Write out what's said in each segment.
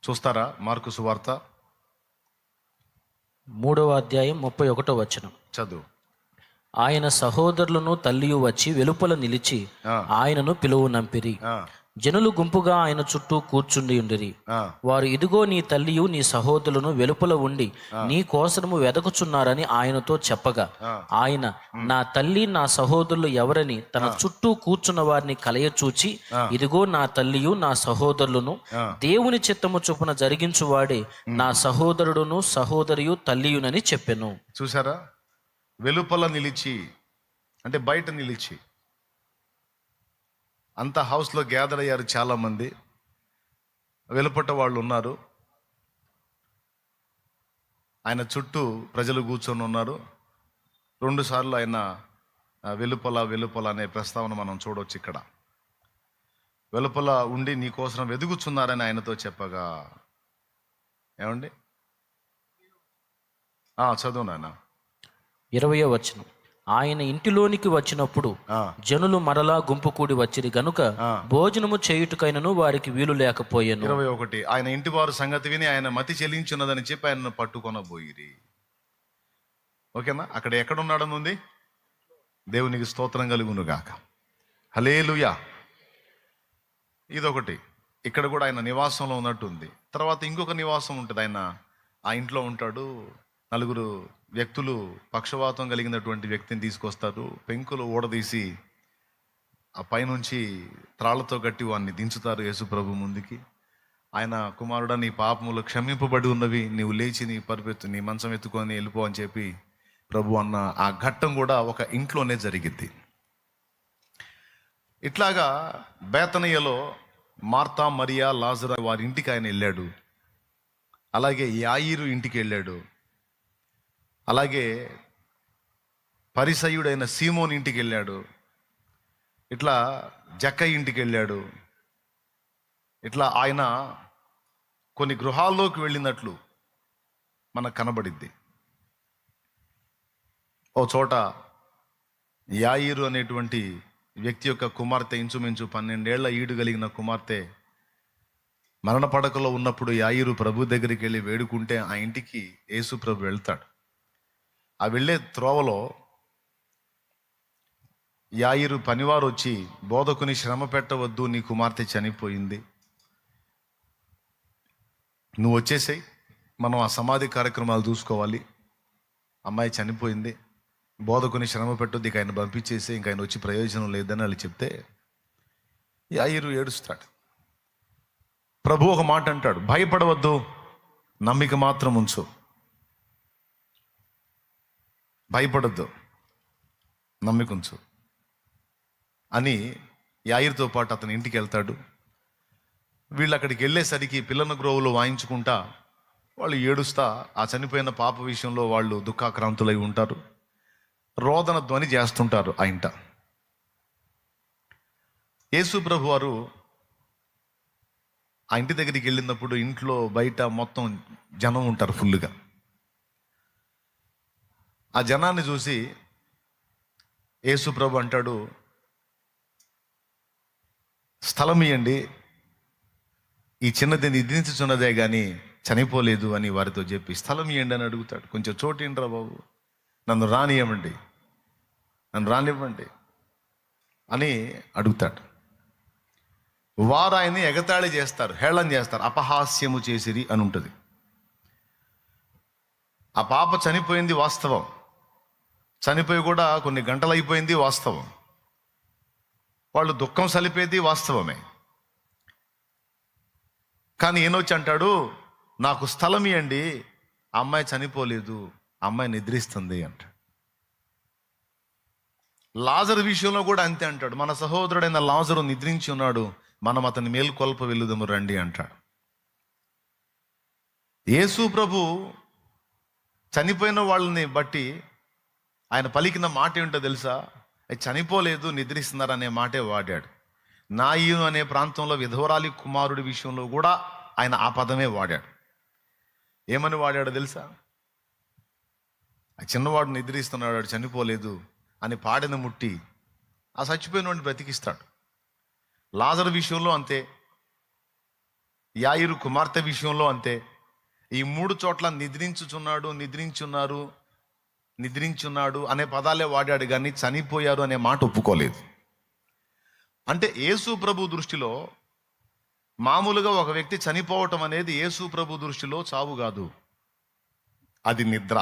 చూస్తారా? మార్కు సువార్త 3వ అధ్యాయం 31వ వచనం. చదువు. ఆయన సహోదరులను తల్లియు వచ్చి వెలుపల నిలిచి ఆ, ఆయనను పిలువనంపిరి. ఆ, జనులు గుంపుగా ఆయన చుట్టూ కూర్చుండి ఉండిరి. ఆ, వారు, ఇదిగో నీ తల్లియు నీ సహోదరులను వెలుపల ఉండి నీ కోసము వెదకుచున్నారని ఆయనతో చెప్పగా, ఆ. ఆయన, నా తల్లి నా సహోదరులు ఎవరని తన చుట్టూ కూర్చున్న వారిని కలయచూచి, ఇదిగో నా తల్లియు నా సహోదరులను, దేవుని చిత్తము చొప్పున జరిగించువాడే నా సహోదరుడును సహోదరియు తల్లియునని చెప్పెను. చూసారా? వెలుపల నిలిచి అంటే బయట నిలిచి. అంత హౌస్లో గ్యాదర్ అయ్యారు చాలామంది. వెలుపట వాళ్ళు ఉన్నారు. ఆయన చుట్టూ ప్రజలు కూర్చొని ఉన్నారు. 2 సార్లు ఆయన వెలుపల వెలుపల అనే ప్రస్తావన మనం చూడవచ్చు ఇక్కడ. వెలుపల ఉండి నీ కోసం వెదుగుచున్నారని ఆయనతో చెప్పగా, ఏమండి? చదువు నాయన. 20వ వచనం. ఆయన ఇంటిలోనికి వచ్చినప్పుడు జనులు మరలా గుంపు కూడి వచ్చిరి గనుక భోజనము చేయుటకైనను వారికి వీలు లేకపోయాను. 21. ఆయన ఇంటి వారు సంగతి విని ఆయన మతి చెల్లించున్నదని చెప్పి ఆయనను పట్టుకొనబోయిరి. ఓకేనా? అక్కడ ఎక్కడున్నాడని ఉంది? దేవునికి స్తోత్రం కలుగును గాక. హల్లెలూయా. ఇదొకటి. ఇక్కడ కూడా ఆయన నివాసంలో ఉన్నట్టుంది. తర్వాత ఇంకొక నివాసం ఉంటుంది. ఆయన ఆ ఇంట్లో ఉంటాడు. 4 వ్యక్తులు పక్షవాతం కలిగినటువంటి వ్యక్తిని తీసుకొస్తారు. పెంకులు ఊడదీసి ఆ పైనుంచి త్రాళ్లతో కట్టి వాడిని దించుతారు యేసు ప్రభు ముందుకి. ఆయన, కుమారుడా, నీ పాపములు క్షమింపబడి ఉన్నవి, నీవు లేచి నీ మంచం ఎత్తుకొని వెళ్ళిపో అని చెప్పి ప్రభు అన్న ఆ ఘట్టం కూడా ఒక ఇంట్లోనే జరిగిద్ది. ఇట్లాగా బేతనీయలో మార్తా, మరియా, లాజరు వారి ఇంటికి ఆయన వెళ్ళాడు. అలాగే యాయిరు ఇంటికి వెళ్ళాడు. అలాగే పరిసయ్యుడైన సీమోన్ ఇంటికి వెళ్ళాడు. ఇట్లా జక్కయ్య ఇంటికి వెళ్ళాడు. ఇట్లా ఆయన కొన్ని గృహాల్లోకి వెళ్ళినట్లు మనకు కనబడిద్ది. ఓ చోట యాయిరు అనేటువంటి వ్యక్తి యొక్క కుమార్తె, ఇంచుమించు 12 ఏళ్ల ఈడు కలిగిన కుమార్తె మరణ పడకలో ఉన్నప్పుడు యాయిరు ప్రభు దగ్గరికి వెళ్ళి వేడుకుంటే ఆ ఇంటికి యేసు ప్రభు వెళ్తాడు. ఆ వెళ్ళే త్రోవలో యాయిరు పనివారు వచ్చి, బోధకుని శ్రమ పెట్టవద్దు, నీ కుమార్తె చనిపోయింది, నువ్వు వచ్చేసేయి, మనం ఆ సమాధి కార్యక్రమాలు చూసుకోవాలి, అమ్మాయి చనిపోయింది, బోధకుని శ్రమ పెట్టొద్దు, ఇక ఆయన పంపించేసి ఇంక ఆయన వచ్చి ప్రయోజనం లేదని వాళ్ళు చెప్తే యాయిరు ఏడుస్తాడు. ప్రభు ఒక మాట అంటాడు, భయపడవద్దు, నమ్మిక మాత్రం ఉంచు. భయపడద్దు, నమ్మికుంచు అని యాయిరుతో పాటు అతని ఇంటికి వెళ్తాడు. వీళ్ళు అక్కడికి వెళ్ళేసరికి పిల్లల గ్రోవులు వాయించుకుంటా, వాళ్ళు ఏడుస్తా ఆ చనిపోయిన పాప విషయంలో వాళ్ళు దుఃఖాక్రాంతులై ఉంటారు. రోదన ధ్వని చేస్తుంటారు ఆ ఇంట. యేసు ప్రభు వారు ఆ ఇంటి దగ్గరికి వెళ్ళినప్పుడు ఇంట్లో బయట మొత్తం జనం ఉంటారు ఫుల్గా. ఆ జనాన్ని చూసి యేసు ప్రభు అంటాడు, స్థలం ఇయ్యండి, ఈ చిన్నది నిద్రించుచున్నదే కానీ చనిపోలేదు అని వారితో చెప్పి స్థలం ఇయ్యండి అని అడుగుతాడు. కొంచెం చోటు ఏంట్రా బాబు, నన్ను రానివ్వండి అని అడుగుతాడు. వారు ఆయన్ని ఎగతాళి చేస్తారు, హేళన చేస్తారు. అపహాస్యము చేసిరి అని ఉంటుంది. ఆ పాప చనిపోయింది వాస్తవం, చనిపోయి కూడా కొన్ని గంటలు అయిపోయింది వాస్తవం, వాళ్ళు దుఃఖం సలిపేది వాస్తవమే. కానీ ఈయనొచ్చి అంటాడు, నాకు స్థలం ఇవ్వండి, ఆ అమ్మాయి చనిపోలేదు, ఆ అమ్మాయి నిద్రిస్తుంది అంటాడు. లాజరు విషయంలో కూడా అంతే అంటాడు, మన సహోదరుడైన లాజరు నిద్రించి ఉన్నాడు, మనం అతని మేలుకొల్ప వెళ్లుదము రండి అంటాడు. యేసు ప్రభు చనిపోయిన వాళ్ళని బట్టి ఆయన పలికిన మాట ఏంటో తెలుసా? చనిపోలేదు, నిద్రిస్తున్నారు అనే మాటే వాడాడు. నాయను అనే ప్రాంతంలో విధవరాలి కుమారుడి విషయంలో కూడా ఆయన ఆ పదమే వాడాడు. ఏమని వాడాడో తెలుసా? ఆ చిన్నవాడు నిద్రిస్తున్నాడు, వాడు చనిపోలేదు అని పాడిన ముట్టి ఆ చచ్చిపోయిన వాడిని బ్రతికిస్తాడు. లాజరు విషయంలో అంతే. యాయిరు కుమార్తె విషయంలో అంతే. ఈ 3 చోట్ల నిద్రించున్నాడు అనే పదాలే వాడాడు కానీ చనిపోయారు అనే మాట ఒప్పుకోలేదు. అంటే యేసు ప్రభు దృష్టిలో మామూలుగా ఒక వ్యక్తి చనిపోవటం అనేది యేసు ప్రభు దృష్టిలో చావు కాదు, అది నిద్ర.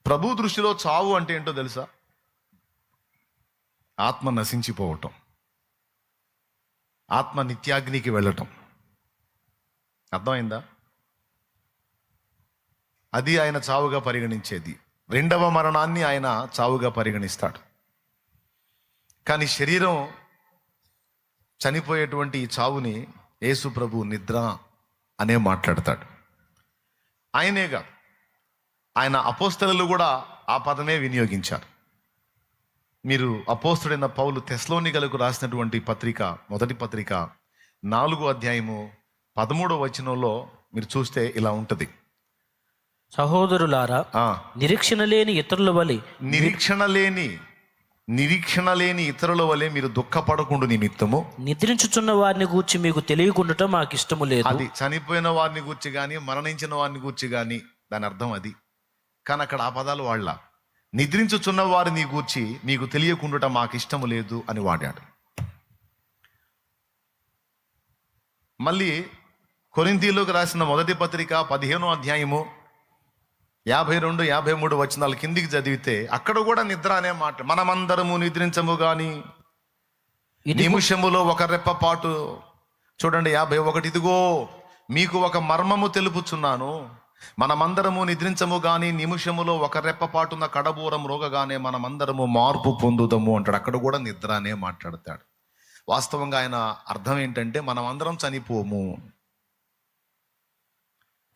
ప్రభు దృష్టిలో చావు అంటే ఏంటో తెలుసా? ఆత్మ నశించిపోవటం, ఆత్మ నిత్యాగ్నికి వెళ్ళటం. అర్థమైందా? అది ఆయన చావుగా పరిగణించేది. రెండవ మరణాన్ని ఆయన చావుగా పరిగణిస్తాడు. కానీ శరీరం చనిపోయేటువంటి ఈ చావుని యేసు ప్రభు నిద్ర అనే మాట్లాడతాడు. ఆయనేగా ఆయన అపోస్తలులు కూడా ఆ పదమే వినియోగించారు. మీరు అపోస్తుడైన పౌలు తెస్సలోనికలకు రాసినటువంటి పత్రిక, మొదటి పత్రిక 4వ అధ్యాయము 13వ వచనంలో మీరు చూస్తే ఇలా ఉంటది. సహోదరులారా, నిరీక్షణ లేని ఇతరుల వలె మీరు దుఃఖపడకుండా నిమిత్తము నిద్రించుచున్న వారిని గూర్చి మీకు తెలియకుండా మాకు ఇష్టము లేదు. అది చనిపోయిన వారిని గూర్చి కానీ మరణించిన వారిని గూర్చి కానీ దాని అర్థం అది. కానీ అక్కడ ఆ పదాలు వాళ్ళ నిద్రించుచున్న వారిని గూర్చి మీకు తెలియకుండా మాకు ఇష్టము లేదు అని వాడాడు. మళ్ళీ కొరింథీయులకు రాసిన మొదటి పత్రిక 15వ అధ్యాయము 52, 53 వచనాలు కిందికి చదివితే అక్కడ కూడా నిద్ర అనే మాట. మనమందరము నిద్రించము గాని నిమిషములో ఒక రెప్పపాటు. చూడండి 51, ఇదిగో మీకు ఒక మర్మము తెలుపుచున్నాను, మనమందరము నిద్రించము గాని నిమిషములో ఒక రెప్పపాటున కడబూరం రోగగానే మనమందరము మార్పు పొందుదము అంటాడు. అక్కడ కూడా నిద్ర అనే మాట్లాడతాడు. వాస్తవంగా ఆయన అర్థం ఏంటంటే మనమందరం చనిపోము.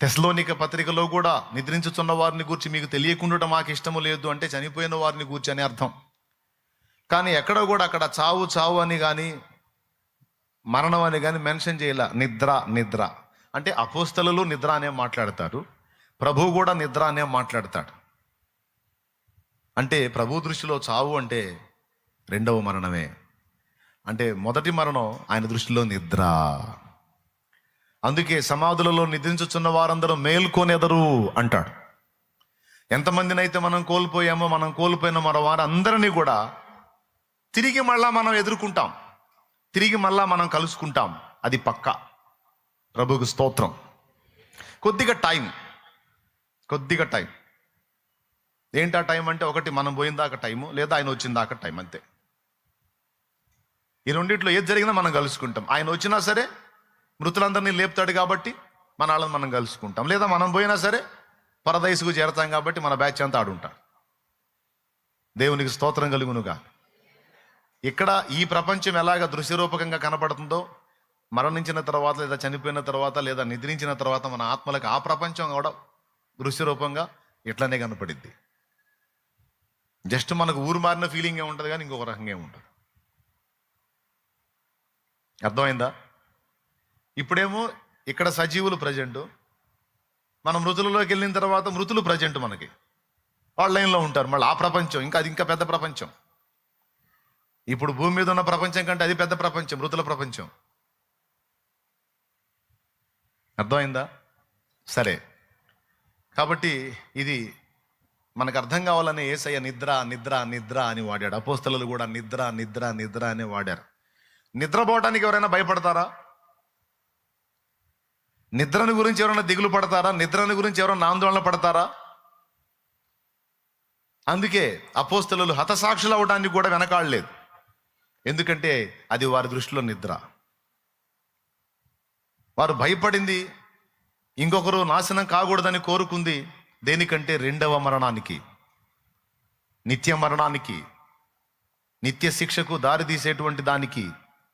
తెస్సలోనిక పత్రికలో కూడా నిద్రించుచున్న వారిని గూర్చి మీకు తెలియకుండా మాకు ఇష్టము లేదు అంటే చనిపోయిన వారిని గూర్చి అనే అర్థం. కానీ ఎక్కడ కూడా అక్కడ చావు అని కానీ మరణం అని కానీ మెన్షన్ చేయాల. నిద్ర అంటే అపోస్తలులు నిద్ర అనే మాట్లాడతారు, ప్రభువు కూడా నిద్ర అనే మాట్లాడతాడు. అంటే ప్రభు దృష్టిలో చావు అంటే రెండవ మరణమే. అంటే మొదటి మరణం ఆయన దృష్టిలో నిద్ర. అందుకే సమాధులలో నిద్రించుచున్న వారందరూ మేల్కొనెదరు అంటాడు. ఎంతమందినైతే మనం కోల్పోయిన మరో వారందరినీ కూడా తిరిగి మళ్ళా మనం ఎదుర్కొంటాం, తిరిగి మళ్ళా మనం కలుసుకుంటాం. అది పక్కా. ప్రభువుకు స్తోత్రం. కొద్దిగా టైం. ఏంటా టైం అంటే, ఒకటి మనం పోయిన దాకా టైము, లేదా ఆయన వచ్చిన దాకా టైం, అంతే. ఈ రెండిట్లో ఏది జరిగినా మనం కలుసుకుంటాం. ఆయన వచ్చినా సరే మృతులందరినీ లేపుతాడు కాబట్టి మన వాళ్ళని మనం కలుసుకుంటాం, లేదా మనం పోయినా సరే పరదైసుకు చేరతాం కాబట్టి మన బ్యాచ్ అంతా ఆడుంటాడు. దేవునికి స్తోత్రం కలుగునుగా. ఇక్కడ ఈ ప్రపంచం ఎలాగ దృశ్యరూపకంగా కనపడుతుందో, మరణించిన తర్వాత లేదా చనిపోయిన తర్వాత లేదా నిద్రించిన తర్వాత మన ఆత్మలకు ఆ ప్రపంచం కూడా దృశ్యరూపంగా ఇట్లనే కనపడిద్ది. జస్ట్ మనకు ఊరు మారిన ఫీలింగే ఉంటుంది కానీ ఇంకొక రకంగా ఉంటుంది. అర్థమైందా? ఇప్పుడేమో ఇక్కడ సజీవులు ప్రజెంటు, మనం మృతులలోకి వెళ్ళిన తర్వాత మృతులు ప్రజెంట్ మనకి, వాళ్ళ లైన్లో ఉంటారు. మళ్ళీ ఆ ప్రపంచం అది ఇంకా పెద్ద ప్రపంచం. ఇప్పుడు భూమి మీద ఉన్న ప్రపంచం కంటే అది పెద్ద ప్రపంచం, మృతుల ప్రపంచం. అర్థమైందా? సరే, కాబట్టి ఇది మనకు అర్థం కావాలని యేసయ్య నిద్ర అని వాడాడు. అపోస్తలులు కూడా నిద్ర అని వాడారు. నిద్రపోవడానికి ఎవరైనా భయపడతారా? నిద్రని గురించి ఎవరైనా దిగులు పడతారా? నిద్రని గురించి ఎవరైనా ఆందోళన పడతారా? అందుకే అపోస్తలులు హతసాక్షులు అవడానికి కూడా వెనకాడలేదు. ఎందుకంటే అది వారి దృష్టిలో నిద్ర. వారు భయపడింది ఇంకొకరు నాశనం కాకూడదని కోరుకుంది దేనికంటే రెండవ మరణానికి, నిత్య మరణానికి, నిత్య శిక్షకు దారి తీసేటువంటి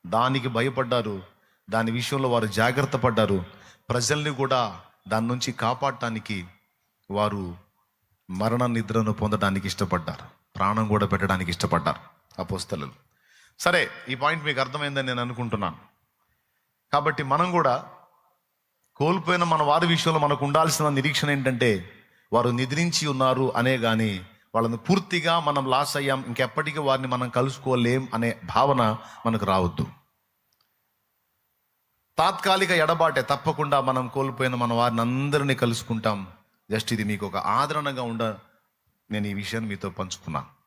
దానికి భయపడ్డారు. దాని విషయంలో వారు జాగ్రత్త పడ్డారు. ప్రజల్ని కూడా దాని నుంచి కాపాడటానికి వారు మరణ నిద్రను పొందడానికి ఇష్టపడ్డారు, ప్రాణం కూడా పెట్టడానికి ఇష్టపడ్డారు అపోస్తలులు. సరే, ఈ పాయింట్ మీకు అర్థమైందని నేను అనుకుంటున్నాను. కాబట్టి మనం కూడా కోల్పోయిన మన వారి విషయంలో మనకు ఉండాల్సిన నిరీక్షణ ఏంటంటే, వారు నిద్రించి ఉన్నారు అనే కానీ వాళ్ళని పూర్తిగా మనం లాస్ అయ్యాం, ఇంకెప్పటికీ వారిని మనం కలుసుకోలేం అనే భావన మనకు రావద్దు. తాత్కాలిక ఎడబాటే, తప్పకుండా మనం కోల్పోయిన మన వారిని అందరినీ కలుసుకుంటాం. జస్ట్ ఇది మీకు ఒక ఆదరణగా నేను ఈ విషయాన్ని మీతో పంచుకున్నాను.